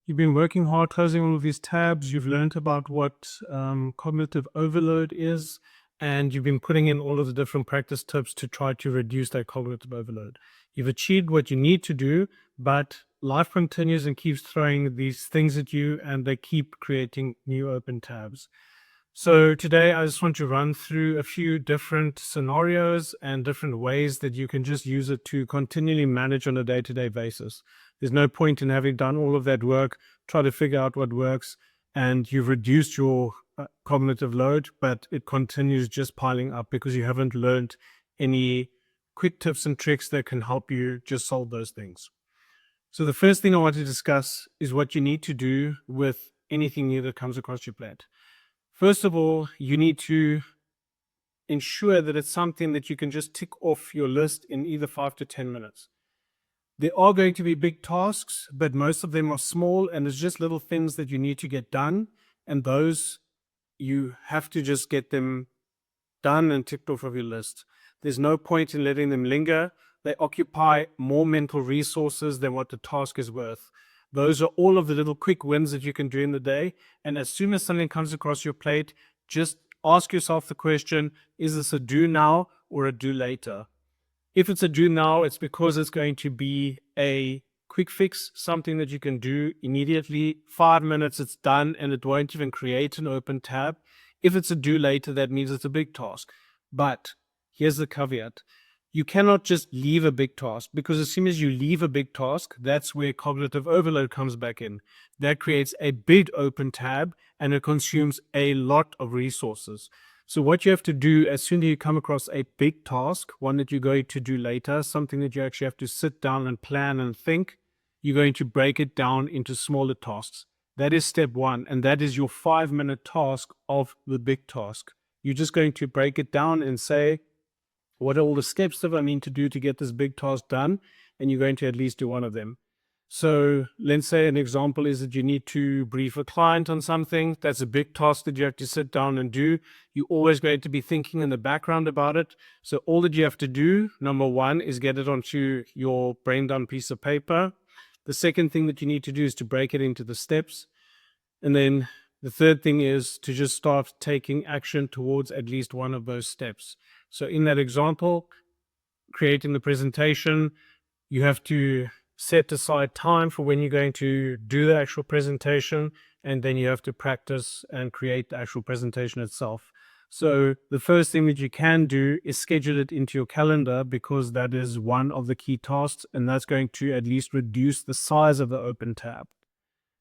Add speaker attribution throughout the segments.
Speaker 1: You've been working hard closing all of these tabs. You've learned about what cognitive overload is, and you've been putting in all of the different practice tips to try to reduce that cognitive overload. You've achieved what you need to do, but life continues and keeps throwing these things at you, and they keep creating new open tabs. So today I just want to run through a few different scenarios and different ways that you can just use it to continually manage on a day-to-day basis. There's no point in having done all of that work, try to figure out what works, and you've reduced your cognitive load, but it continues just piling up because you haven't learned any quick tips and tricks that can help you just solve those things. So the first thing I want to discuss is what you need to do with anything new that comes across your plate. First of all, you need to ensure that it's something that you can just tick off your list in either 5 to 10 minutes. There are going to be big tasks, but most of them are small, and it's just little things that you need to get done. And those, you have to just get them done and ticked off of your list. There's no point in letting them linger. They occupy more mental resources than what the task is worth. Those are all of the little quick wins that you can do in the day. And as soon as something comes across your plate, just ask yourself the question, is this a do now or a do later? If it's a do now, it's because it's going to be a quick fix, something that you can do immediately. 5 minutes, it's done, and it won't even create an open tab. If it's a do later, that means it's a big task. But here's the caveat. You cannot just leave a big task, because as soon as you leave a big task, that's where cognitive overload comes back in. That creates a big open tab, and it consumes a lot of resources. So what you have to do as soon as you come across a big task, one that you're going to do later, something that you actually have to sit down and plan and think, you're going to break it down into smaller tasks. That is step one, and that is your 5-minute task of the big task. You're just going to break it down and say, what are all the steps that I need to do to get this big task done? And you're going to at least do one of them. So let's say an example is that you need to brief a client on something. That's a big task that you have to sit down and do. You're always going to be thinking in the background about it. So all that you have to do, number one, is get it onto your brain dump piece of paper. The second thing that you need to do is to break it into the steps. And then the third thing is to just start taking action towards at least one of those steps. So in that example, creating the presentation, you have to set aside time for when you're going to do the actual presentation, and then you have to practice and create the actual presentation itself. So the first thing that you can do is schedule it into your calendar, because that is one of the key tasks, and that's going to at least reduce the size of the open tab.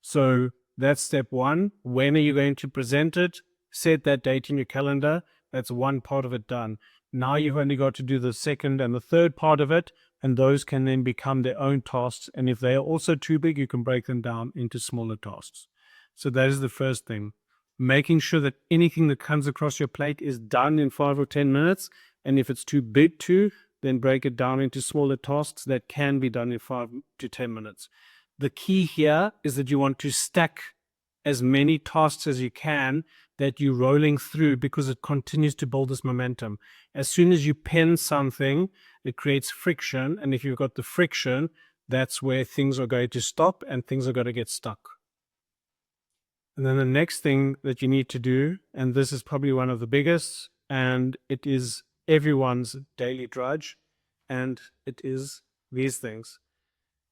Speaker 1: So that's step one. When are you going to present it? Set that date in your calendar. That's one part of it done. Now you've only got to do the second and the third part of it, and those can then become their own tasks. And if they are also too big, you can break them down into smaller tasks. So that is the first thing. Making sure that anything that comes across your plate is done in 5 or 10 minutes. And if it's too big to, then break it down into smaller tasks that can be done in 5 to 10 minutes. The key here is that you want to stack as many tasks as you can that you're rolling through, because it continues to build this momentum. As soon as you pen something, it creates friction. And if you've got the friction, that's where things are going to stop and things are going to get stuck. And then the next thing that you need to do, and this is probably one of the biggest, and it is everyone's daily drudge, and it is these things.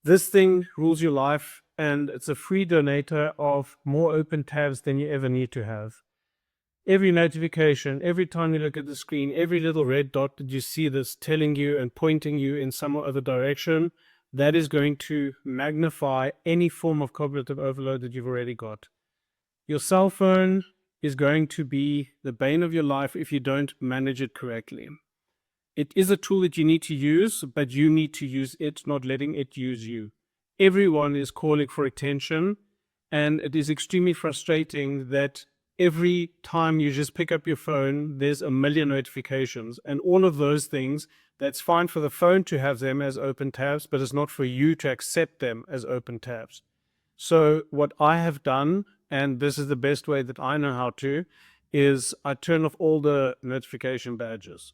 Speaker 1: This thing rules your life, and it's a free donator of more open tabs than you ever need to have. Every notification, every time you look at the screen, every little red dot that you see that's telling you and pointing you in some other direction, that is going to magnify any form of cognitive overload that you've already got. Your cell phone is going to be the bane of your life if you don't manage it correctly. It is a tool that you need to use, but you need to use it, not letting it use you. Everyone is calling for attention, and it is extremely frustrating that every time you just pick up your phone, there's a million notifications, and all of those things, that's fine for the phone to have them as open tabs, but it's not for you to accept them as open tabs. So what I have done, and this is the best way that I know how to, is I turn off all the notification badges.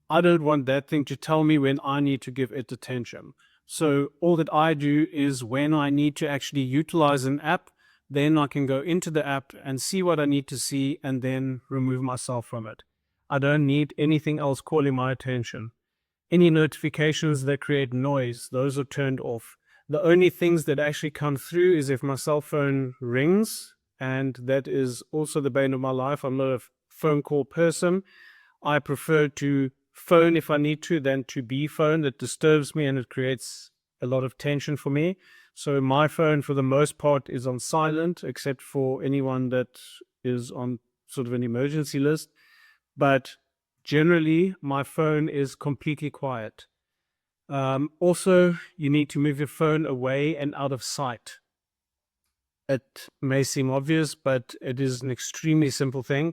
Speaker 1: I don't want that thing to tell me when I need to give it attention. So all that I do is when I need to actually utilize an app, then I can go into the app and see what I need to see and then remove myself from it. I don't need anything else calling my attention. Any notifications that create noise, those are turned off. The only things that actually come through is if my cell phone rings, and that is also the bane of my life. I'm not a phone call person. I prefer to phone if I need to than to be phoned. It disturbs me and it creates a lot of tension for me. So my phone, for the most part, is on silent, except for anyone that is on sort of an emergency list. But generally, my phone is completely quiet. Also, you need to move your phone away and out of sight. It may seem obvious, but it is an extremely simple thing.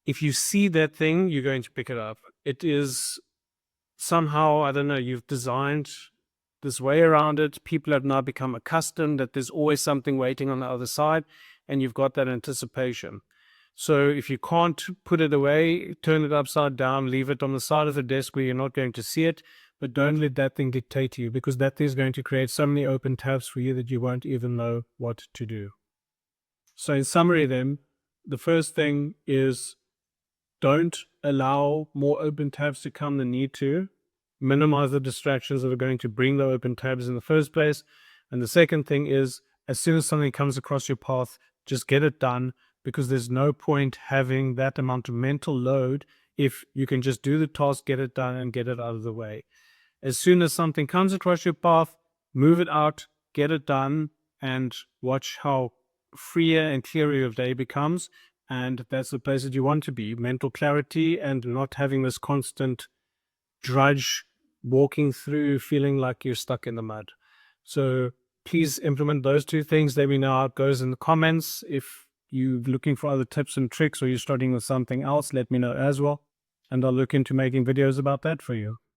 Speaker 1: If you see that thing, you're going to pick it up. It is somehow, I don't know, you've designed this way around it. People have now become accustomed that there's always something waiting on the other side, and you've got that anticipation. So if you can't put it away, turn it upside down, leave it on the side of the desk where you're not going to see it, but don't let that thing dictate to you, because that thing is going to create so many open tabs for you that you won't even know what to do. So in summary then, the first thing is don't allow more open tabs to come than need to. Minimize the distractions that are going to bring the open tabs in the first place. And the second thing is, as soon as something comes across your path, just get it done, because there's no point having that amount of mental load if you can just do the task, get it done, and get it out of the way. As soon as something comes across your path, move it out, get it done, and watch how freer and clearer your day becomes. And that's the place that you want to be. Mental clarity and not having this constant drudge walking through feeling like you're stuck in the mud. So please implement those two things. Let me know how it goes in the comments. If you're looking for other tips and tricks or you're starting with something else, let me know as well. And I'll look into making videos about that for you.